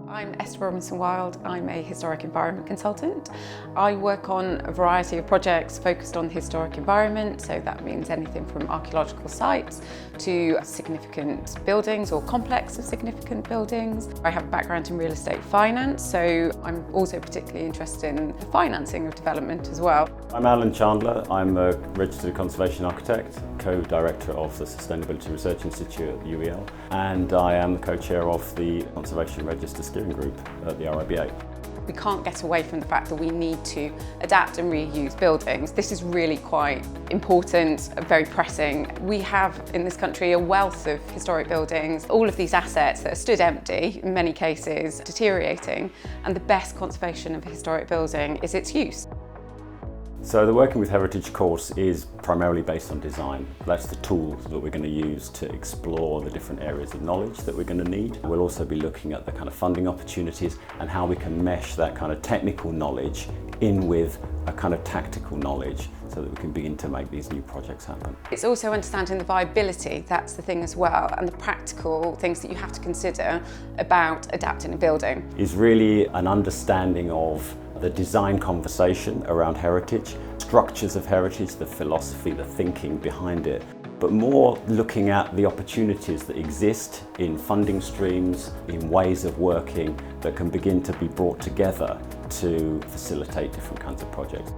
I'm Esther Robinson Wild. I'm a historic environment consultant. I work on a variety of projects focused on the historic environment, so that means anything from archaeological sites to significant buildings or complex of significant buildings. I have a background in real estate finance, so I'm also particularly interested in the financing of development as well. I'm Chandler. I'm a registered conservation architect, co-director of the Sustainability Research Institute at the UEL, and I am the co-chair of the Conservation Register Steering Group at the RIBA. We can't get away from the fact that we need to adapt and reuse buildings. This is really quite important, very pressing. We have in this country a wealth of historic buildings, all of these assets that are stood empty, in many cases deteriorating, and the best conservation of a historic building is its use. So the Working with Heritage course is primarily based on design. That's the tools that we're going to use to explore the different areas of knowledge that we're going to need. We'll also be looking at the kind of funding opportunities and how we can mesh that kind of technical knowledge in with a kind of tactical knowledge so that we can begin to make these new projects happen. It's also understanding the viability, that's the thing as well, and the practical things that you have to consider about adapting a building. Is really an understanding of the design conversation around heritage, structures of heritage, the philosophy, the thinking behind it, but more looking at the opportunities that exist in funding streams, in ways of working that can begin to be brought together to facilitate different kinds of projects.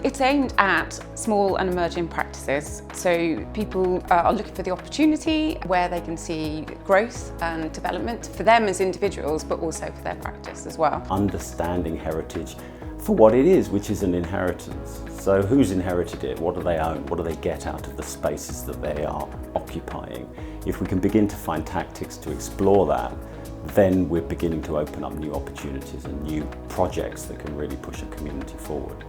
It's aimed at small and emerging practices, so people are looking for the opportunity where they can see growth and development for them as individuals, but also for their practice as well. Understanding heritage for what it is, which is an inheritance. So who's inherited it? What do they own? What do they get out of the spaces that they are occupying? If we can begin to find tactics to explore that, then we're beginning to open up new opportunities and new projects that can really push a community forward.